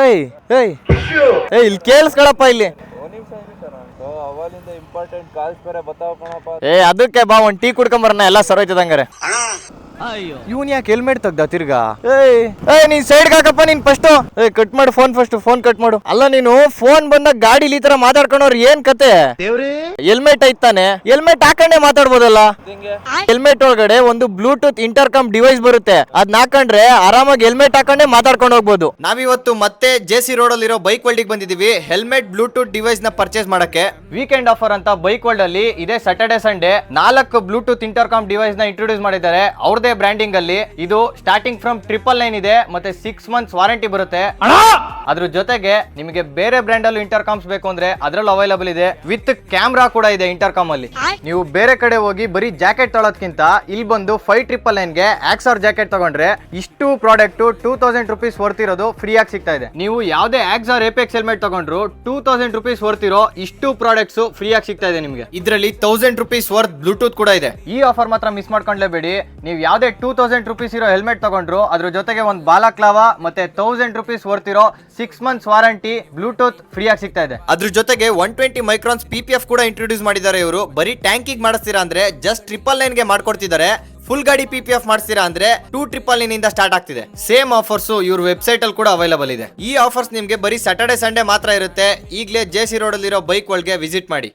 ಏಯ್ ಏಯ್ ಏಯ್ ಇಲ್ಲಿ ಕೇಳಿಸ್ಕೊಳಪ್ಪ ಇಲ್ಲಿ. ಅವಲಿಂದ ಇಂಪಾರ್ಟೆಂಟ್ ಕಾಲ್ಸ್ ಬೇರೆ ಬತ್ತಾವ ಕಣಪ್ಪ. ಅದಕ್ಕೆ ಬಾ ಒಂದ್ ಟೀ ಕುಡ್ಕೊಂಬರಣ, ಎಲ್ಲ ಸರೋಯ್ತದಂಗಾರೆ. ಇವನ್ ಯಾಕೆ ಹೆಲ್ಮೆಟ್ ತೆಗ್ದ ತಿರ್ಗಾ? ಏಯ್ ನೀನ್ ಸೈಡ್ ಹಾಕಪ್ಪ ನೀನ್ ಫಸ್ಟ್. ಕಟ್ ಮಾಡು ಫೋನ್, ಫೋನ್ ಕಟ್ ಮಾಡು. ಅಲ್ಲ ನೀನು ಫೋನ್ ಬಂದಾಗ ಗಾಡಿಲಿ ಈ ತರ ಮಾತಾಡ್ಕೊಂಡವ್ರು ಏನ್ ಕತೆ? ಹೆಲ್ಮೆಟ್ ಐತಾನೆ, ಹೆಲ್ಮೆಟ್ ಹಾಕೊಂಡೆ ಮಾತಾಡ್ಬೋದಲ್ಲ. ಹೆಲ್ಮೆಟ್ ಒಳಗಡೆ ಒಂದು ಬ್ಲೂಟೂತ್ ಇಂಟರ್ಕಾಮ್ ಡಿವೈಸ್ ಬರುತ್ತೆ, ಅದ್ನ ಹಾಕೊಂಡ್ರೆ ಆರಾಮಾಗಿ ಹೆಲ್ಮೆಟ್ ಹಾಕೊಂಡೆ ಮಾತಾಡ್ಕೊಂಡು ಹೋಗ್ಬೋದು. ನಾವಿವತ್ತು ಮತ್ತೆ ಜೆಸಿ ರೋಡ್ ಅಲ್ಲಿರೋ ಬೈಕ್ ವರ್ಲ್ಡ್ ಬಂದಿದೀವಿ ಹೆಲ್ಮೆಟ್ ಬ್ಲೂಟೂತ್ ಡಿವೈಸ್ ನ ಪರ್ಚೇಸ್ ಮಾಡಕ್ಕೆ. ವೀಕೆಂಡ್ ಆಫರ್ ಅಂತ ಬೈಕ್ ವರ್ಲ್ಡ್ ಅಲ್ಲಿ ಇದೇ Saturday Sunday 4 Bluetooth intercom device ನ ಇಂಟ್ರೊಡ್ಯೂಸ್ ಮಾಡಿದ್ದಾರೆ ಅವ್ರದೇ ಬ್ರ್ಯಾಂಡಿಂಗ್ ಅಲ್ಲಿ. ಇದು ಸ್ಟಾರ್ಟಿಂಗ್ ಫ್ರಮ್ 999 ಇದೆ, ಮತ್ತೆ 6 months ವಾರಂಟಿ ಬರುತ್ತೆ. ಅದ್ರ ಜೊತೆಗೆ ನಿಮಗೆ ಬೇರೆ ಬ್ರ್ಯಾಂಡ್ ಅಲ್ಲೂ ಇಂಟರ್ಕಾಮ್ಸ್ ಬೇಕು ಅಂದ್ರೆ ಅದ್ರಲ್ಲೂ ಅವೈಲಬಲ್ ಇದೆ, ವಿತ್ ಕ್ಯಾಮ್ರಾ ಕೂಡ ಇದೆ ಇಂಟರ್ಕಾಮ್ ಅಲ್ಲಿ. ನೀವು ಬೇರೆ ಕಡೆ ಹೋಗಿ ಬರೀ ಜಾಕೆಟ್ ತೊಳೋದ್ಕಿಂತ ಇಲ್ಲಿ ಬಂದು 5999 ಗೆ ಆಕ್ಸರ್ ಜಾಕೆಟ್ ತಗೊಂಡ್ರೆ ಇಷ್ಟು ಪ್ರಾಡಕ್ಟ್ 2000 ರೂಪೀಸ್ ವರ್ತ್ ಇರೋದು ಫ್ರೀ ಆಗಿ ಸಿಗ್ತಾ ಇದೆ. ನೀವು ಯಾವ್ದೇ ಆಕ್ಸರ್ ಏಪೆಕ್ಸ್ ಹೆಲ್ಮೆಟ್ ತಗೊಂಡ್ರು 2000 ರೂಪೀಸ್ ವರ್ತ್ ಇರೋ ಇಷ್ಟು ಪ್ರಾಡಕ್ಟ್ಸ್ ಫ್ರೀ ಆಗಿ ಸಿಗ್ತಾ ಇದೆ ನಿಮಗೆ. ಇದರಲ್ಲಿ 1000 ರೂಪೀಸ್ ವರ್ತ್ ಬ್ಲೂಟೂತ್ ಕೂಡ ಇದೆ. ಈ ಆಫರ್ ಮಾತ್ರ ಮಿಸ್ ಮಾಡ್ಕೊಂಡ್ಲೇಬೇಡಿ. ನೀವು ಯಾವ್ದೇ 2000 ರೂಪೀಸ್ ಇರೋ ಹೆಲ್ಮೆಟ್ ತಗೊಂಡ್ರು ಅದ್ರ ಜೊತೆಗೆ ಒಂದು ಬಾಲಾಕ್ಲಾವಾ ಮತ್ತೆ 1000 ರೂಪೀಸ್ ವರ್ತ್ ಇರೋ 6 months ವಾರಂಟಿ ಬ್ಲೂಟೂತ್ ಫ್ರೀ ಆಗಿ ಸಿಗ್ತಾ ಇದೆ. ಅದ್ರ ಜೊತೆಗೆ 120 ಮೈಕ್ರಾನ್ಸ್ PPF ಕೂಡ ಇಂಟ್ರೊಡ್ಯೂಸ್ ಮಾಡಿದ್ದಾರೆ ಇವರು. ಬರೀ ಟ್ಯಾಂಕಿಗೆ ಮಾಡಿಸ್ತೀರಾ ಅಂದ್ರೆ ಜಸ್ಟ್ 999 ಗೆ ಮಾಡ್ಕೊಡ್ತಿದ್ದಾರೆ. ಫುಲ್ ಗಾಡಿ PPF ಮಾಡಿಸ್ತೀರಾ ಅಂದ್ರೆ 2999 ಇಂದ ಸ್ಟಾರ್ಟ್ ಆಗ್ತಿದೆ. ಸೇಮ್ ಆಫರ್ಸ್ ಇವ್ರ ವೆಬ್ಸೈಟ್ ಅಲ್ಲಿ ಕೂಡ ಅವೈಲಬಲ್ ಇದೆ. ಈ ಆಫರ್ಸ್ ನಿಮ್ಗೆ ಬರೀ ಸ್ಯಾಟರ್ಡೆ ಸಂಡೇ ಮಾತ್ರ ಇರುತ್ತೆ. ಈಗಲೇ ಜೆಸಿ ರೋಡ್ ಅಲ್ಲಿರೋ ಬೈಕ್ ವರ್ಲ್ಡ್ ಗೆ ವಿಸಿಟ್ ಮಾಡಿ.